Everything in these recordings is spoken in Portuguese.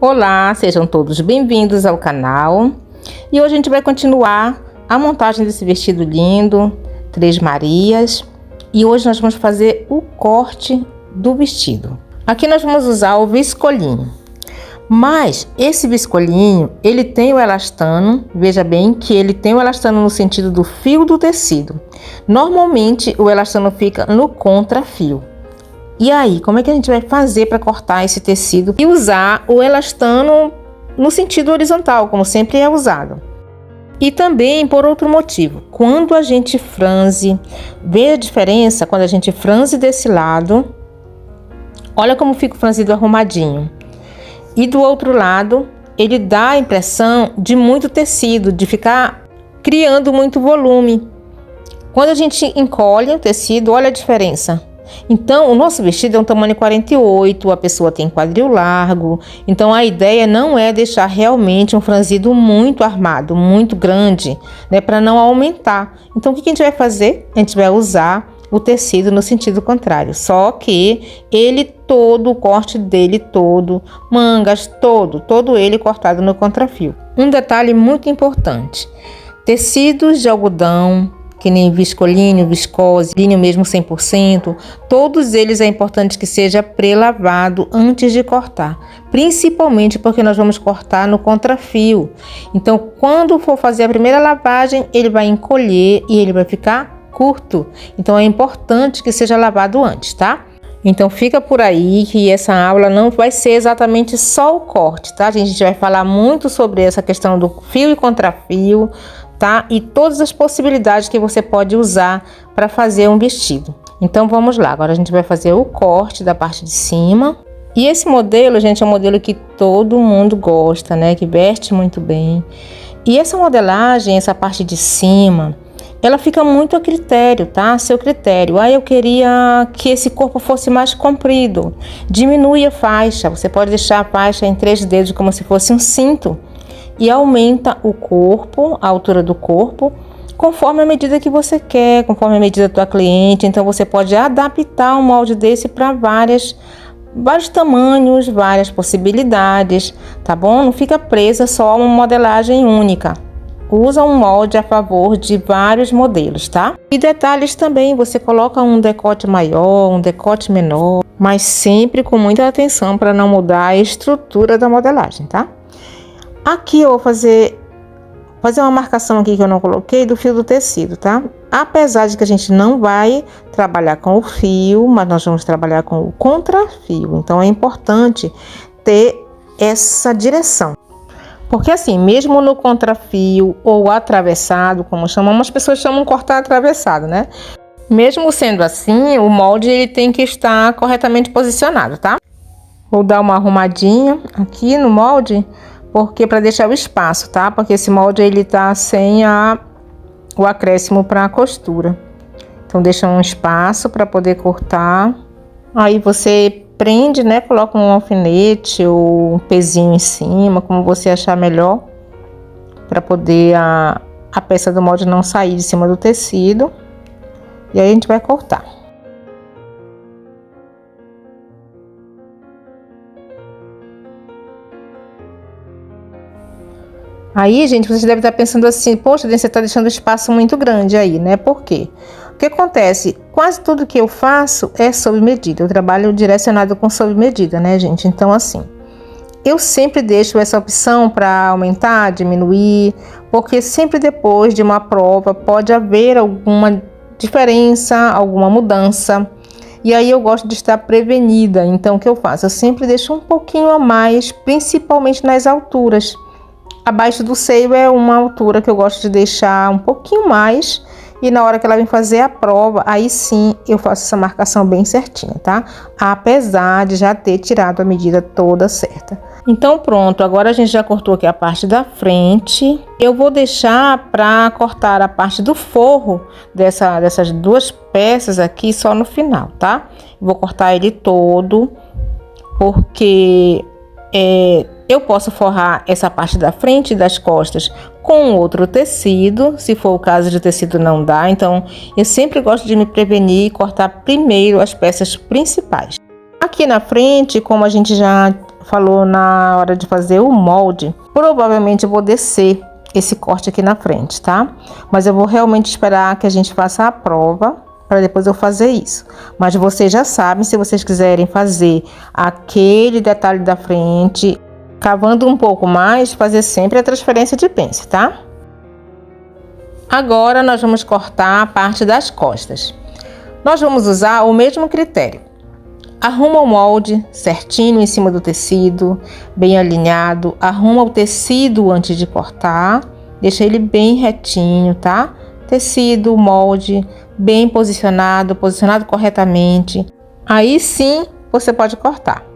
Olá, sejam todos bem-vindos ao canal. E hoje a gente vai continuar a montagem desse vestido lindo, Três Marias. E hoje nós vamos fazer o corte do vestido. Aqui nós vamos usar o viscolinho. Mas esse viscolinho, ele tem o elastano, veja bem que ele tem o elastano no sentido do fio do tecido. Normalmente o elastano fica no contrafio. E aí, como é que a gente vai fazer para cortar esse tecido e usar o elastano no sentido horizontal, como sempre é usado? E também por outro motivo, quando a gente franze, vê a diferença quando a gente franze desse lado, olha como fica o franzido arrumadinho. E do outro lado, ele dá a impressão de muito tecido, de ficar criando muito volume. Quando a gente encolhe o tecido, olha a diferença. Então, o nosso vestido é um tamanho 48, a pessoa tem quadril largo. Então, a ideia não é deixar realmente um franzido muito armado, muito grande, né, para não aumentar. Então, o que a gente vai fazer? A gente vai usar o tecido no sentido contrário, só que ele todo, o corte dele todo, mangas todo ele cortado no contrafio. Um detalhe muito importante: tecidos de algodão, que nem viscolinho, viscose, linho mesmo 100%, todos eles é importante que seja pré-lavado antes de cortar, principalmente porque nós vamos cortar no contrafio. Então, quando for fazer a primeira lavagem, ele vai encolher e ele vai ficar curto. Então, é importante que seja lavado antes, tá? Então, fica por aí que essa aula não vai ser exatamente só o corte, tá? A gente vai falar muito sobre essa questão do fio e contrafio, tá? E todas as possibilidades que você pode usar para fazer um vestido. Então, vamos lá. Agora a gente vai fazer o corte da parte de cima. E esse modelo, gente, é um modelo que todo mundo gosta, né? Que veste muito bem. E essa modelagem, essa parte de cima, ela fica muito a critério, tá? A seu critério. Eu queria que esse corpo fosse mais comprido. Diminui a faixa. Você pode deixar a faixa em 3 dedos como se fosse um cinto. E aumenta o corpo, a altura do corpo, conforme a medida que você quer, conforme a medida da tua cliente. Então, você pode adaptar um molde desse para vários tamanhos, várias possibilidades, tá bom? Não fica presa só a uma modelagem única. Usa um molde a favor de vários modelos, tá? E detalhes também, você coloca um decote maior, um decote menor, mas sempre com muita atenção para não mudar a estrutura da modelagem, tá? Aqui eu vou fazer uma marcação aqui que eu não coloquei do fio do tecido, tá? Apesar de que a gente não vai trabalhar com o fio, mas nós vamos trabalhar com o contrafio. Então é importante ter essa direção. Porque assim, mesmo no contrafio ou atravessado, como chamamos, as pessoas chamam cortar atravessado, né? Mesmo sendo assim, o molde ele tem que estar corretamente posicionado, tá? Vou dar uma arrumadinha aqui no molde, porque para deixar o espaço, tá? Porque esse molde ele tá sem o acréscimo para a costura. Então deixa um espaço para poder cortar. Aí você prende, né? Coloca um alfinete ou um pezinho em cima, como você achar melhor, para poder a peça do molde não sair de cima do tecido. E aí a gente vai cortar. Aí, gente, você deve estar pensando assim: poxa, você está deixando o espaço muito grande aí, né? Por quê? O que acontece? Quase tudo que eu faço é sob medida. Eu trabalho direcionado com sob medida, né, gente? Então, assim, eu sempre deixo essa opção para aumentar, diminuir, porque sempre depois de uma prova pode haver alguma diferença, alguma mudança. E aí eu gosto de estar prevenida. Então, o que eu faço? Eu sempre deixo um pouquinho a mais, principalmente nas alturas. Abaixo do seio é uma altura que eu gosto de deixar um pouquinho mais. E na hora que ela vem fazer a prova, aí sim eu faço essa marcação bem certinha, tá? Apesar de já ter tirado a medida toda certa. Então pronto, agora a gente já cortou aqui a parte da frente. Eu vou deixar para cortar a parte do forro dessas duas peças aqui só no final, tá? Vou cortar ele todo, porque eu posso forrar essa parte da frente e das costas com outro tecido, se for o caso de tecido não dá. Então eu sempre gosto de me prevenir e cortar primeiro as peças principais. Aqui na frente, como a gente já falou na hora de fazer o molde, provavelmente eu vou descer esse corte aqui na frente, tá? Mas eu vou realmente esperar que a gente faça a prova para depois eu fazer isso. Mas vocês já sabem, se vocês quiserem fazer aquele detalhe da frente, cavando um pouco mais, fazer sempre a transferência de pence, tá? Agora nós vamos cortar a parte das costas. Nós vamos usar o mesmo critério. Arruma o molde certinho em cima do tecido, bem alinhado. Arruma o tecido antes de cortar, deixa ele bem retinho, tá? Tecido, molde, bem posicionado corretamente. Aí sim você pode cortar.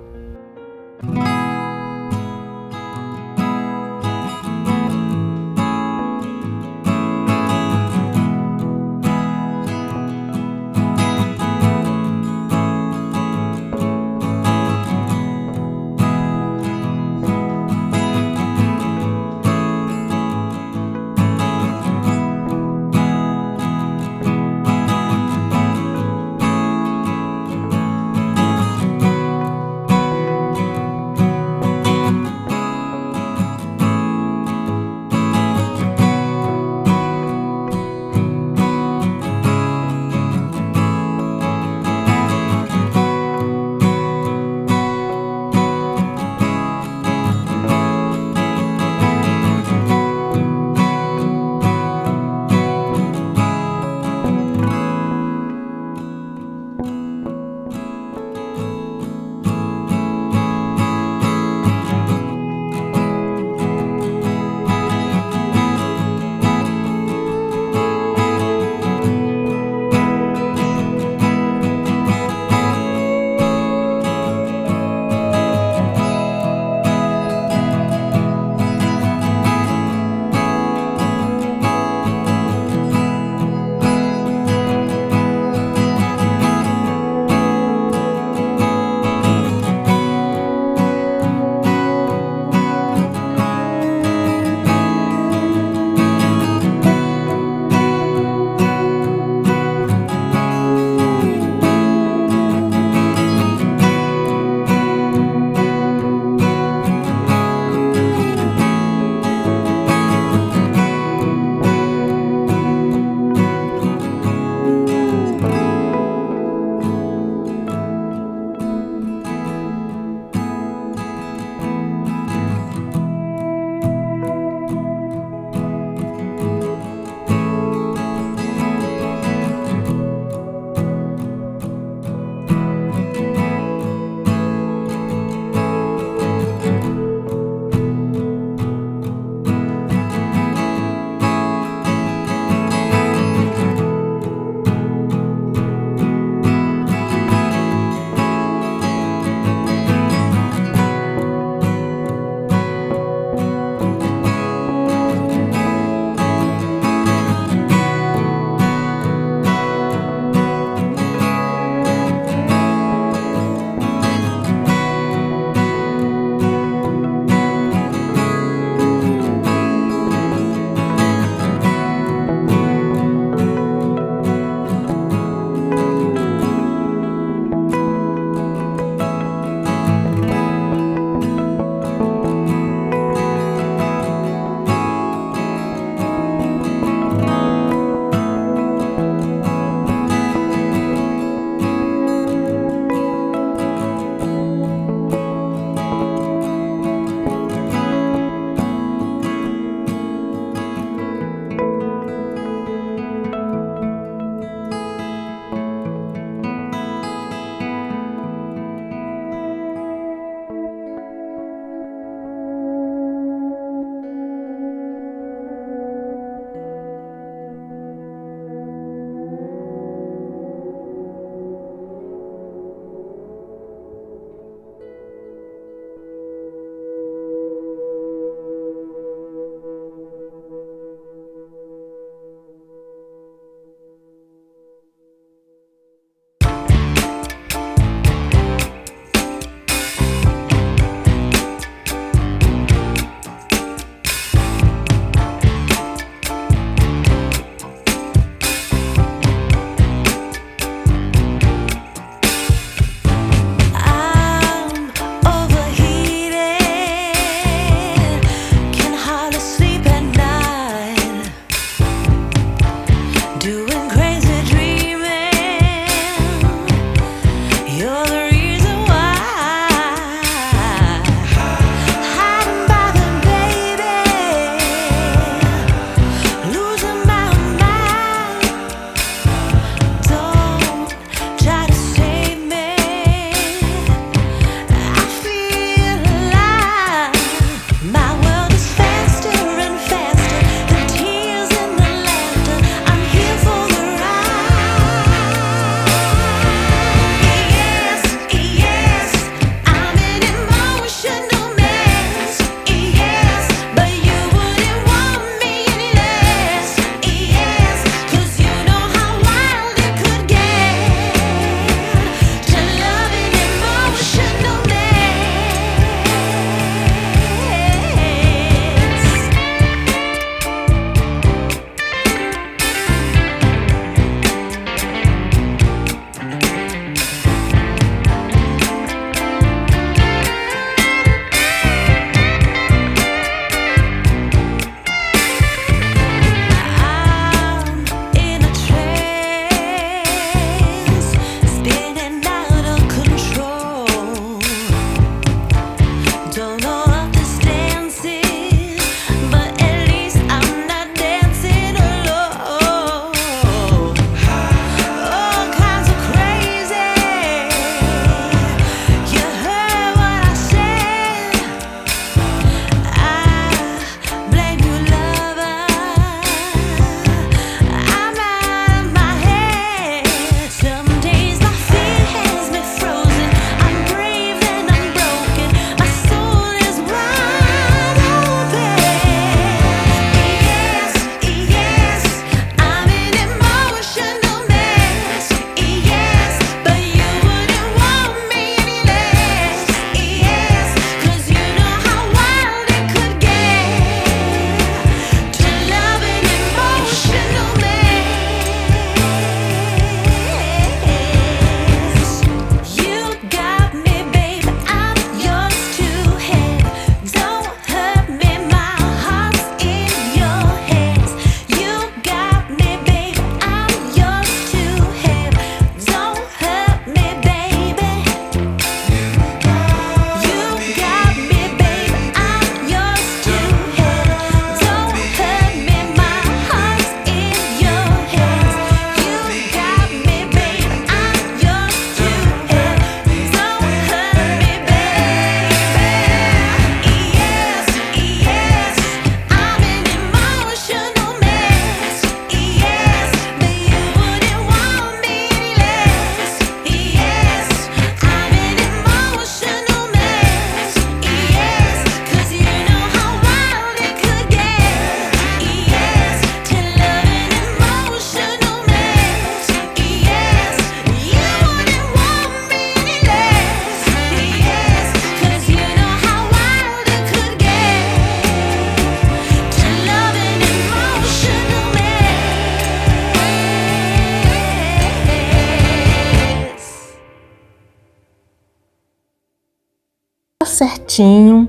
certinho,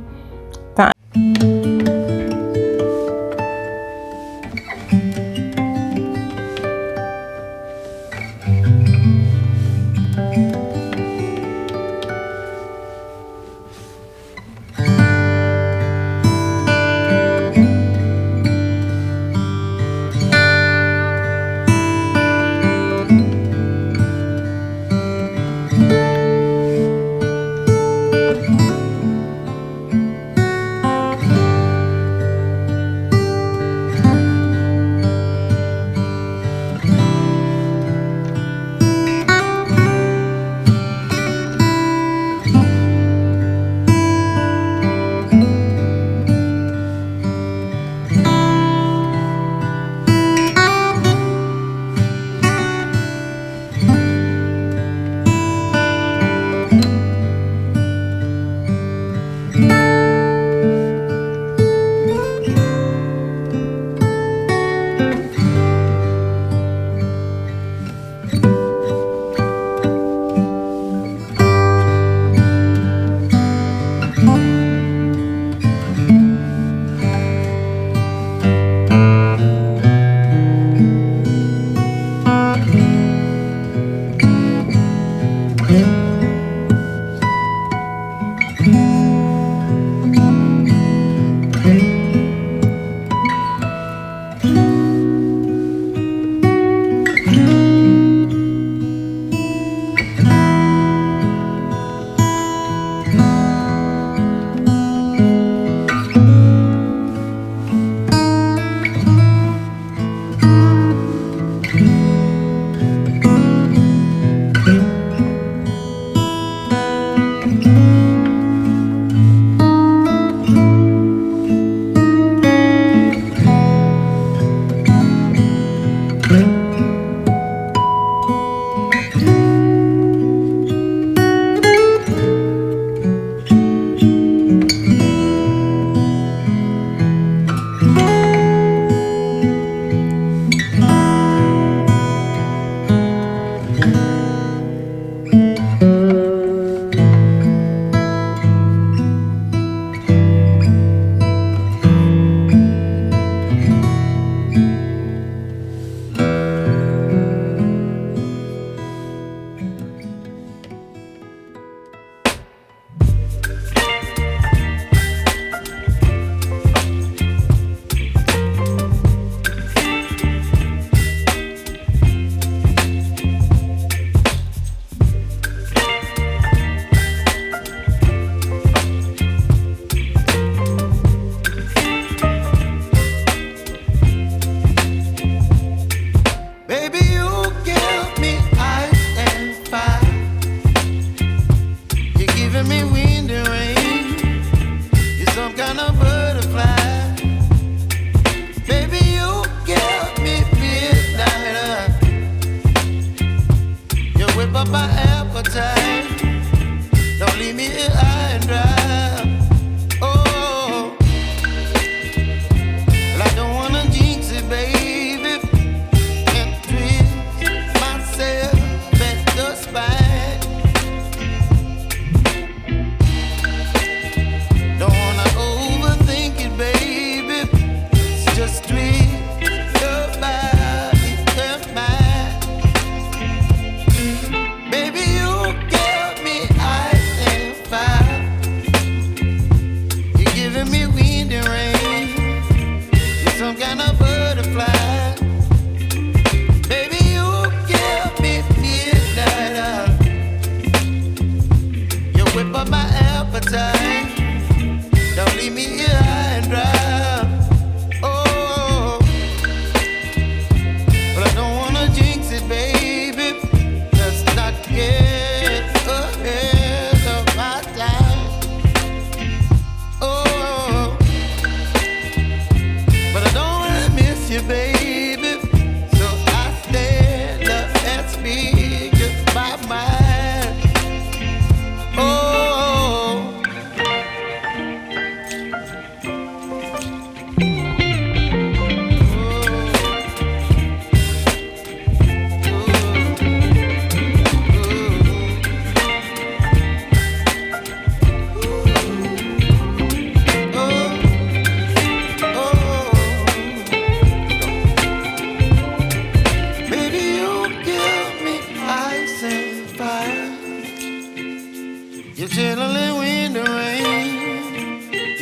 tá?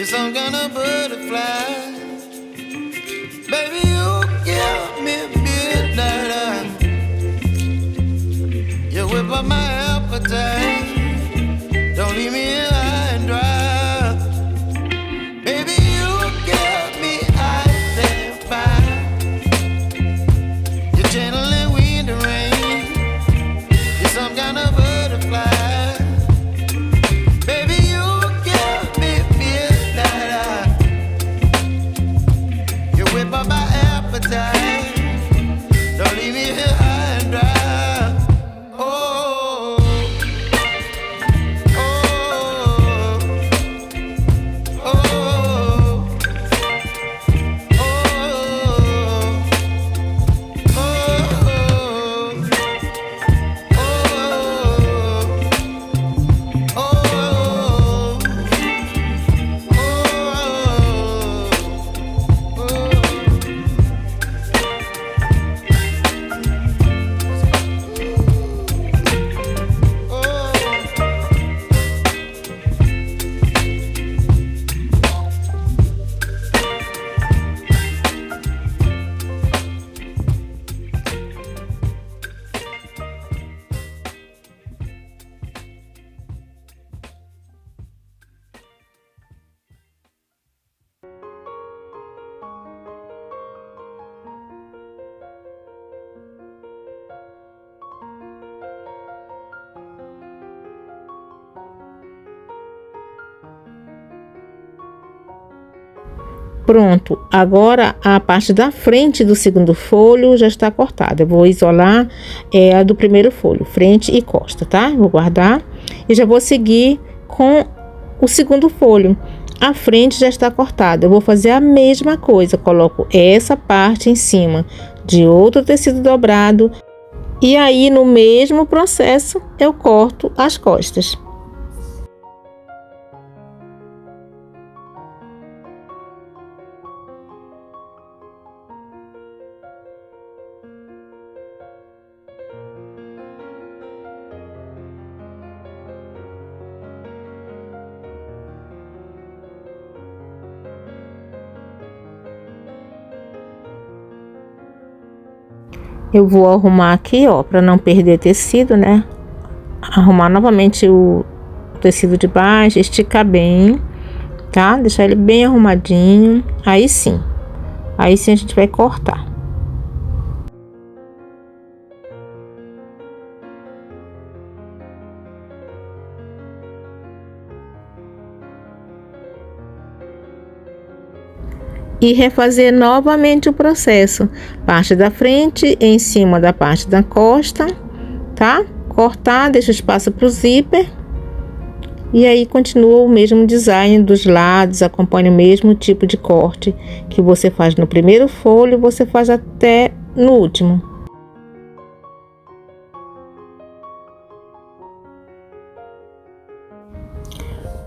You're some kind of butterfly. Baby, you give me midnight. You whip up my appetite. Don't leave me here high and dry. Baby, you give me ice and fire. You're channeling wind and rain. You're some kind of butterfly. Baby, you give me midnight. You whip up my appetite. Don't leave me here high and dry. Pronto, agora a parte da frente do segundo folho já está cortada. Eu vou isolar a do primeiro folho, frente e costa, tá? Vou guardar e já vou seguir com o segundo folho. A frente já está cortada. Eu vou fazer a mesma coisa, coloco essa parte em cima de outro tecido dobrado e aí no mesmo processo eu corto as costas. Eu vou arrumar aqui, ó, para não perder tecido, né? Arrumar novamente o tecido de baixo, esticar bem, tá? Deixar ele bem arrumadinho. Aí sim a gente vai cortar. E refazer novamente o processo, parte da frente em cima da parte da costa, tá? Cortar, deixa espaço para o zíper e aí continua o mesmo design dos lados, acompanha o mesmo tipo de corte que você faz no primeiro folho, você faz até no último.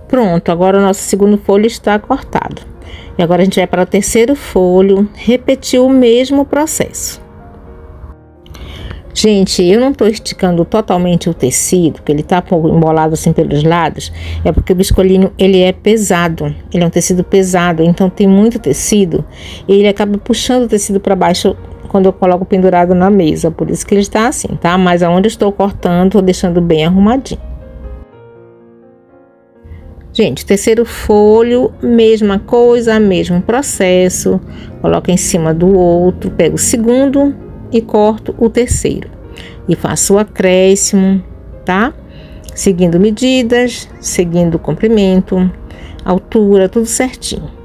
Pronto, agora o nosso segundo folho está cortado. E agora a gente vai para o terceiro folho, repetir o mesmo processo. Gente, eu não estou esticando totalmente o tecido, que ele tá embolado assim pelos lados, é porque o biscolinho ele é pesado, ele é um tecido pesado, então tem muito tecido, e ele acaba puxando o tecido para baixo quando eu coloco pendurado na mesa, por isso que ele está assim, tá? Mas aonde eu estou cortando, estou deixando bem arrumadinho. Gente, terceiro folho, mesma coisa, mesmo processo, coloco em cima do outro, pego o segundo e corto o terceiro. E faço o acréscimo, tá? Seguindo medidas, seguindo o comprimento, altura, tudo certinho.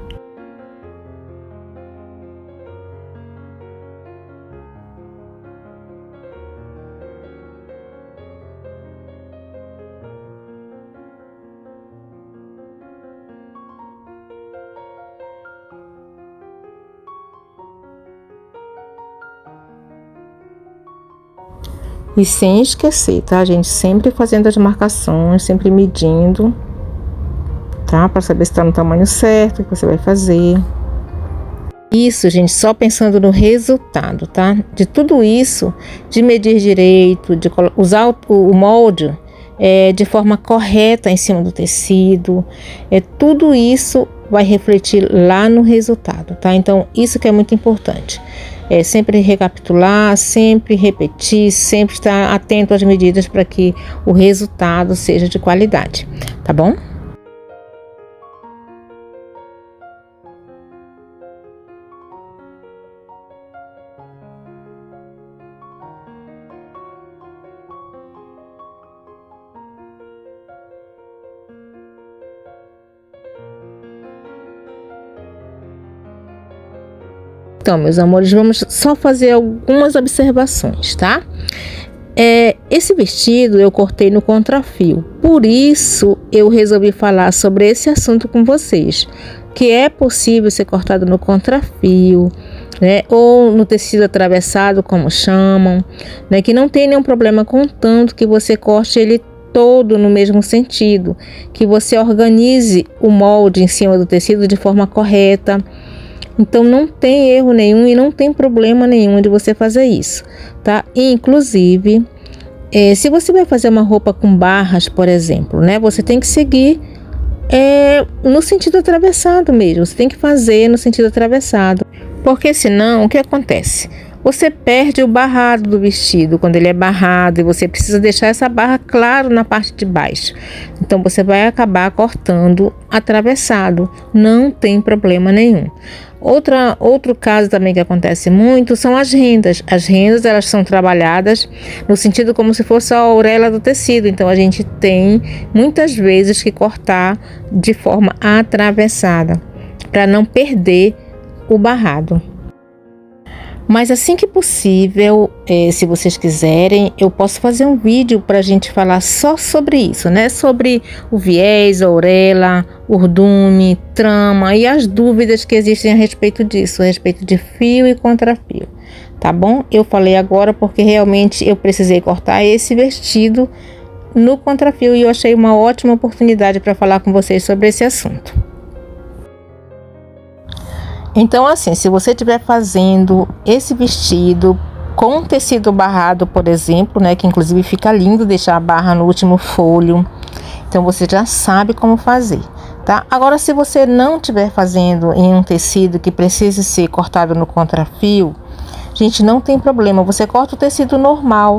E sem esquecer, tá, gente? Sempre fazendo as marcações, sempre medindo, tá? Para saber se tá no tamanho certo que você vai fazer. Isso, gente, só pensando no resultado, tá? De tudo isso, de medir direito, de usar o molde, de forma correta em cima do tecido. Tudo isso vai refletir lá no resultado, tá? Então, isso que é muito importante. Sempre recapitular, sempre repetir, sempre estar atento às medidas para que o resultado seja de qualidade, tá bom? Então, meus amores, vamos só fazer algumas observações, tá? Esse vestido eu cortei no contrafio, por isso eu resolvi falar sobre esse assunto com vocês, que é possível ser cortado no contrafio, né? Ou no tecido atravessado, como chamam, né? Que não tem nenhum problema, contanto que você corte ele todo no mesmo sentido, que você organize o molde em cima do tecido de forma correta. Então não tem erro nenhum e não tem problema nenhum de você fazer isso, tá? E, inclusive, se você vai fazer uma roupa com barras, por exemplo, né? Você tem que seguir no sentido atravessado mesmo. Você tem que fazer no sentido atravessado, porque senão o que acontece? Você perde o barrado do vestido quando ele é barrado e você precisa deixar essa barra claro na parte de baixo. Então você vai acabar cortando atravessado, não tem problema nenhum. Outro caso também que acontece muito são as rendas. As rendas, elas são trabalhadas no sentido como se fosse a auréola do tecido. Então a gente tem muitas vezes que cortar de forma atravessada para não perder o barrado. Mas assim que possível, se vocês quiserem, eu posso fazer um vídeo para a gente falar só sobre isso, né? Sobre o viés, a auréola, urdume, trama e as dúvidas que existem a respeito disso, a respeito de fio e contrafio, tá bom? Eu falei agora porque realmente eu precisei cortar esse vestido no contrafio e eu achei uma ótima oportunidade para falar com vocês sobre esse assunto. Então, assim, se você estiver fazendo esse vestido com tecido barrado, por exemplo, né, que inclusive fica lindo deixar a barra no último folho, então você já sabe como fazer, tá? Agora, se você não estiver fazendo em um tecido que precise ser cortado no contrafio, gente, não tem problema, você corta o tecido normal,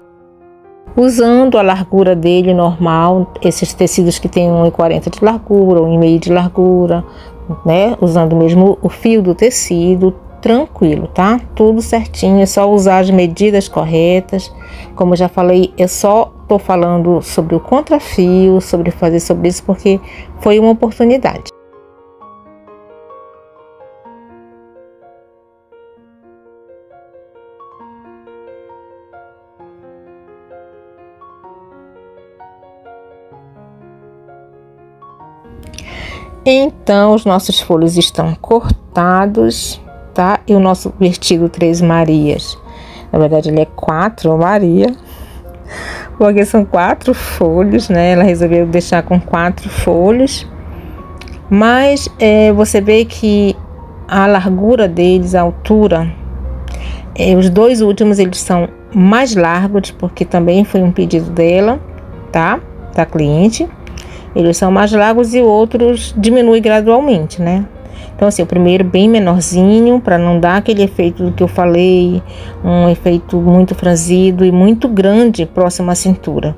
usando a largura dele normal, esses tecidos que tem 1,40 de largura, 1,5 de largura, né? Usando mesmo o fio do tecido, tranquilo, tá? Tudo certinho, é só usar as medidas corretas. Como eu já falei, eu só tô falando sobre o contrafio, sobre fazer sobre isso, porque foi uma oportunidade. Então, os nossos folhos estão cortados, tá? E o nosso vestido 3 Marias, na verdade ele é 4 Maria, porque são 4 folhos, né? Ela resolveu deixar com 4 folhos, mas você vê que a largura deles, a altura, os 2 últimos eles são mais largos, porque também foi um pedido dela, tá? Da cliente. Eles são mais largos e outros diminui gradualmente, né? Então, assim, o primeiro bem menorzinho, para não dar aquele efeito do que eu falei, um efeito muito franzido e muito grande próximo à cintura.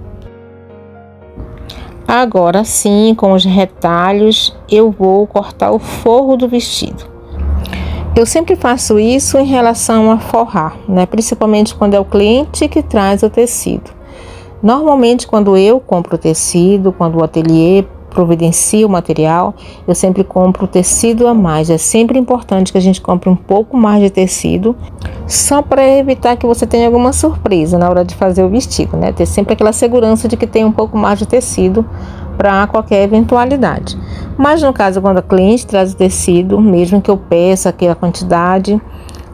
Agora sim, com os retalhos, eu vou cortar o forro do vestido. Eu sempre faço isso em relação a forrar, né? Principalmente quando é o cliente que traz o tecido. Normalmente, quando eu compro o tecido, quando o ateliê providencia o material, eu sempre compro o tecido a mais. É sempre importante que a gente compre um pouco mais de tecido, só para evitar que você tenha alguma surpresa na hora de fazer o vestido, né? Ter sempre aquela segurança de que tem um pouco mais de tecido para qualquer eventualidade. Mas no caso, quando a cliente traz o tecido, mesmo que eu peça aquela quantidade,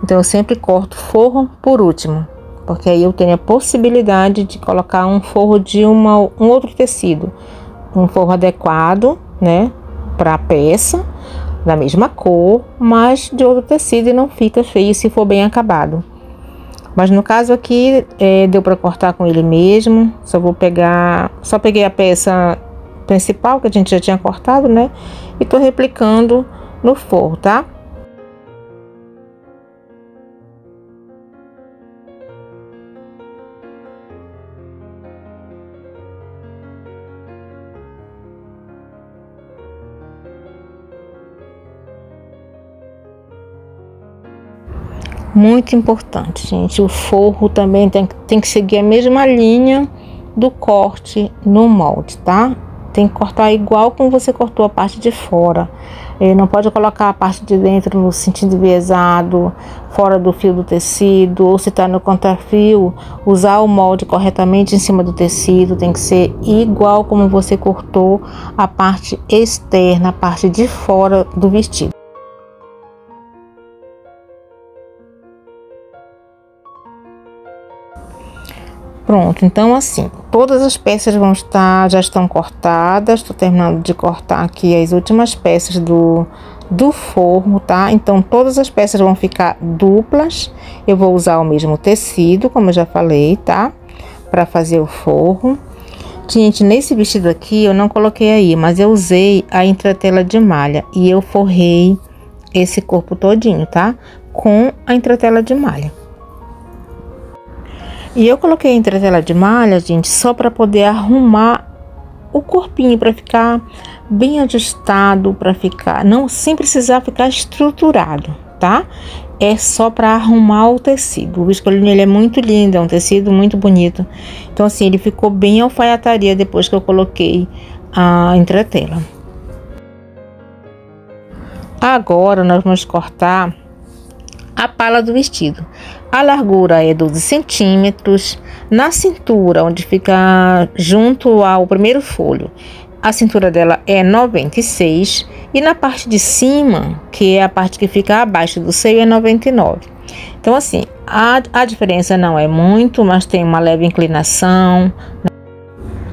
então eu sempre corto o forro por último, porque aí eu tenho a possibilidade de colocar um forro de um outro tecido, um forro adequado, né, para a peça, da mesma cor, mas de outro tecido, e não fica feio se for bem acabado. Mas no caso aqui, deu para cortar com ele mesmo. Só peguei a peça principal que a gente já tinha cortado, né? E tô replicando no forro, tá? Muito importante, gente, o forro também tem que seguir a mesma linha do corte no molde, tá? Tem que cortar igual como você cortou a parte de fora. Não pode colocar a parte de dentro no sentido enviesado, fora do fio do tecido, ou se tá no contrafio, usar o molde corretamente em cima do tecido. Tem que ser igual como você cortou a parte externa, a parte de fora do vestido. Pronto, então assim, todas as peças já estão cortadas. Estou terminando de cortar aqui as últimas peças do forro, tá? Então todas as peças vão ficar duplas. Eu vou usar o mesmo tecido, como eu já falei, tá? Para fazer o forro. Gente, nesse vestido aqui eu não coloquei aí, mas eu usei a entretela de malha e eu forrei esse corpo todinho, tá? Com a entretela de malha. E eu coloquei a entretela de malha, gente, só para poder arrumar o corpinho, para ficar bem ajustado, para ficar, não, sem precisar ficar estruturado, tá? É só para arrumar o tecido. O viscolino, ele é muito lindo, é um tecido muito bonito. Então assim, ele ficou bem alfaiataria depois que eu coloquei a entretela. Agora nós vamos cortar a pala do vestido. A largura é 12 centímetros. Na cintura, onde fica junto ao primeiro folho, a cintura dela é 96. E na parte de cima, que é a parte que fica abaixo do seio, é 99. Então assim, a diferença não é muito, mas tem uma leve inclinação, né?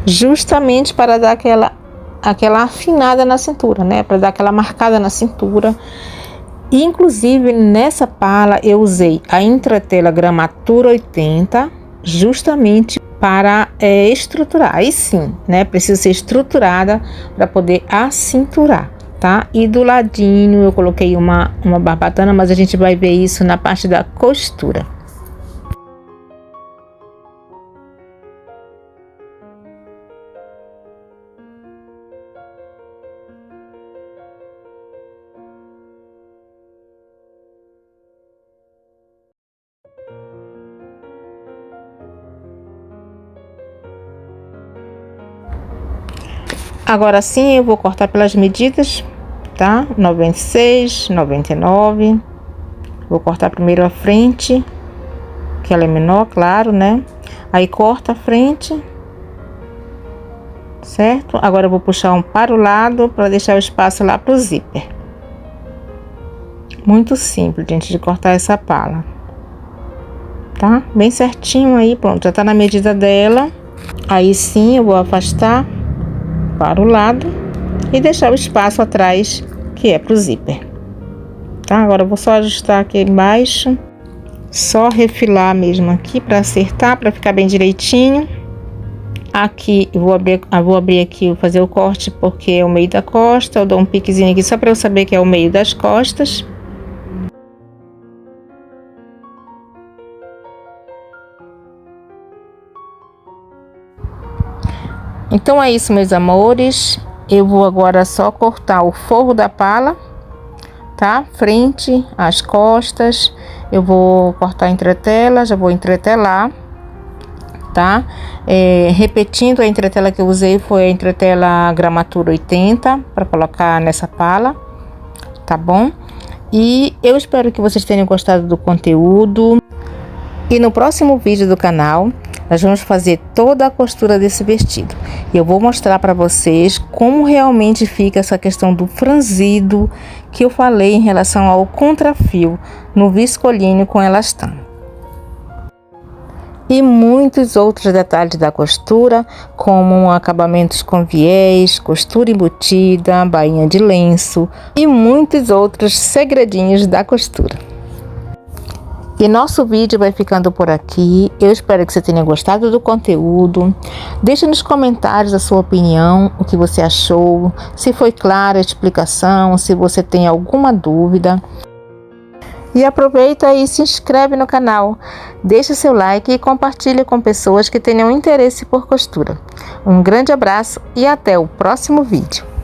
Justamente para dar aquela afinada na cintura, né? Para dar aquela marcada na cintura. Inclusive nessa pala eu usei a entretela gramatura 80, justamente para estruturar. Aí sim, né? Precisa ser estruturada para poder acinturar, tá? E do ladinho eu coloquei uma barbatana, mas a gente vai ver isso na parte da costura. Agora sim eu vou cortar pelas medidas, tá? 96, 99. Vou cortar primeiro a frente, que ela é menor, claro, né? Aí corta a frente, certo? Agora eu vou puxar um para o lado para deixar o espaço lá pro zíper. Muito simples, gente, de cortar essa pala, tá? Bem certinho aí, pronto, já tá na medida dela. Aí sim eu vou afastar para o lado e deixar o espaço atrás, que é pro zíper, tá? Agora eu vou só ajustar aqui embaixo, só refilar mesmo aqui para acertar, para ficar bem direitinho. Aqui eu vou abrir aqui, vou fazer o corte porque é o meio da costa. Eu dou um piquezinho aqui só para eu saber que é o meio das costas. Então é isso, meus amores. Eu vou agora só cortar o forro da pala, tá? Frente, as costas. Eu vou cortar a entretela, já vou entretelar, tá? Repetindo, a entretela que eu usei foi a entretela gramatura 80 para colocar nessa pala, tá bom? E eu espero que vocês tenham gostado do conteúdo. E no próximo vídeo do canal nós vamos fazer toda a costura desse vestido. E eu vou mostrar para vocês como realmente fica essa questão do franzido que eu falei em relação ao contrafio no viscolino com elastano. E muitos outros detalhes da costura, como acabamentos com viés, costura embutida, bainha de lenço e muitos outros segredinhos da costura. E nosso vídeo vai ficando por aqui. Eu espero que você tenha gostado do conteúdo. Deixe nos comentários a sua opinião, o que você achou, se foi clara a explicação, se você tem alguma dúvida. E aproveita e se inscreve no canal. Deixe seu like e compartilhe com pessoas que tenham interesse por costura. Um grande abraço e até o próximo vídeo.